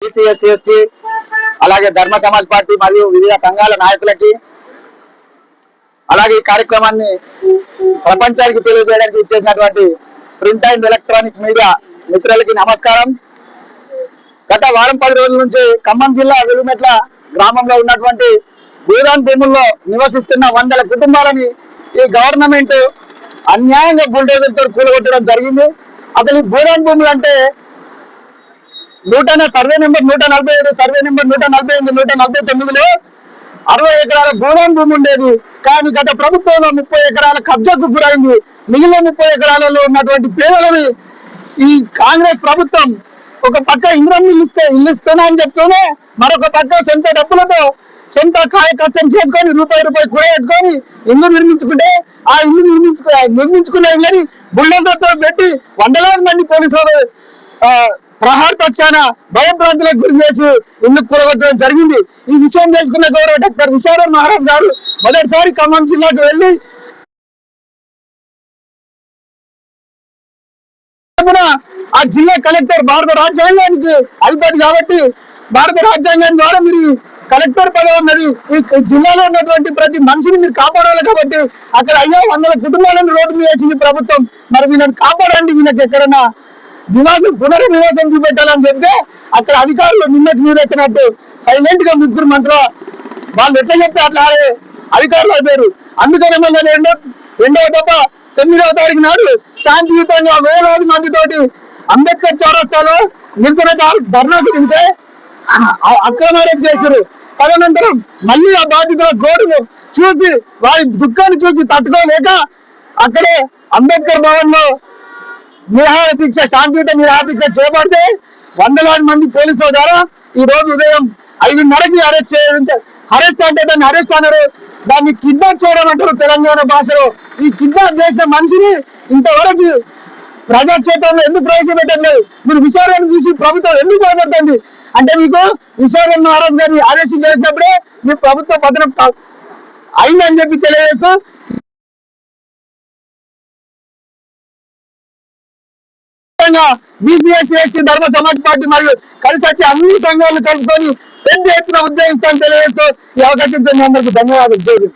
BC SC ST అలాగే ధర్మ Samaj party మరియు వివిధ సంఘాల నాయకులకి అలాగే ఈ కార్యక్రమాన్ని ప్రపంచానికి తెలియజేయడానికి ఇచ్చేసినటువంటి ప్రింట్ అండ్ ఎలక్ట్రానిక్ మీడియా మిత్రులకి నమస్కారం. గత వారం 10 రోజుల నుంచి ఖమ్మం జిల్లా వెలుమెట్ల గ్రామంలో ఉన్నటువంటి భూదాన్ భూముల్లో నివసిస్తున్న 100 కుటుంబాలని ఈ గవర్నమెంట్ అన్యాయంగా బుల్డోజర్తో కూలగొట్టడం జరిగింది. అసలు ఈ భూదాన్ భూములు అంటే సర్వే నెంబర్ 145, సర్వే నెంబర్ 148, 149లో 60 ఎకరాల భూదాన్ భూమి ఉండేది. కానీ గత ప్రభుత్వంలో 30 ఎకరాల కబ్జాకు గురైంది. మిగిలిన 30 ఎకరాలలో ఉన్నటువంటి పేదలని ఈ కాంగ్రెస్ ప్రభుత్వం ఒక పక్క ఇంద్రం ఇల్లు ఇస్తున్నా అని చెప్తూనే మరొక పక్క సొంత డబ్బులతో సొంత కాయ కష్టం చేసుకొని రూపాయి కూడా పెట్టుకొని ఇల్లు నిర్మించుకుంటే ఆ ఇల్లు నిర్మించుకున్న ఇళ్ళని బుల్డోజర్తో పెట్టి 100,000 మంది పోలీసులు ప్రహార్ పక్షాన భయభ్రాంతులకు గురి చేసి ఇల్లు కూలగొట్టడం జరిగింది. ఈ విషయం తెలుసుకున్న గౌరవ డాక్టర్ విశారద్ మహారాజ్ గారు మొదటిసారి ఖమ్మం జిల్లాకు వెళ్ళి ఆ జిల్లా కలెక్టర్ భారత రాజ్యాంగానికి అధిపతి కాబట్టి భారత రాజ్యాంగం ద్వారా మీరు కలెక్టర్ పదవి ఉన్నది. ఈ జిల్లాలో ఉన్నటువంటి ప్రతి మనిషిని మీరు కాపాడాలి కాబట్టి అక్కడ 100 కుటుంబాలను రోడ్డు మీద వేసింది ప్రభుత్వం. మరి వీళ్ళని కాపాడండి, వీళ్ళకి ఎక్కడన్నా పునర్నివాసం చూపెట్టాలని చెప్తే అక్కడ అధికారులు నిన్నటి నీరెత్తినట్టు సైలెంట్ గా ముగ్గురు మంత్రులు వాళ్ళు ఎట్లా చెప్తే అట్లా అధికారులు అయిపోయారు. అందుకని మళ్ళీ 2వ దఫ 9వ తారీఖు నాడు శాంతియుతంగా వేలాది మందితోటి అంబేద్కర్ చౌరస్తాలో నిరసన ధర్నాకు తింటే అక్రమ అరెస్ట్ చేశారు. తదనంతరం మళ్ళీ ఆ బాధితుల గోడును చూసి వారి దుఃఖాన్ని చూసి తట్టుకోలేక అక్కడే అంబేద్కర్ భవన్ లో శాంతియుత నిరాహార దీక్ష చేపడితే 100,000 మంది పోలీసుల ద్వారా ఈ రోజు ఉదయం 5:30కి అరెస్ట్ అంటే దాన్ని అరెస్ట్ అన్నారు, దాన్ని కిడ్నాప్ చేయడం అంటారు తెలంగాణ భాషలో. ఈ కిడ్నాప్ చేసిన మనిషిని ఇంతవరకు ప్రజాక్షేత్రంలో ఎందుకు ప్రవేశపెట్టలేదు? మీరు విచారణ చూసి ప్రభుత్వం ఎందుకు భయపడుతుంది అంటే మీకు విశారద్ మహారాజ్ గారిని అరెస్ట్ చేసినప్పుడే మీ ప్రభుత్వ పత్రం అయిందని చెప్పి తెలియజేస్తూ బీసీ ఎస్సీ ఎస్టీ ధర్మ సమాజ్ పార్టీ మరియు కలిసి వచ్చి అన్ని సంఘాలను కలుపుకొని పెద్ద ఎత్తున ఉద్యోగిస్తాను తెలియజేస్తూ ఈ అవకాశంతో మీ అందరికీ ధన్యవాదాలు.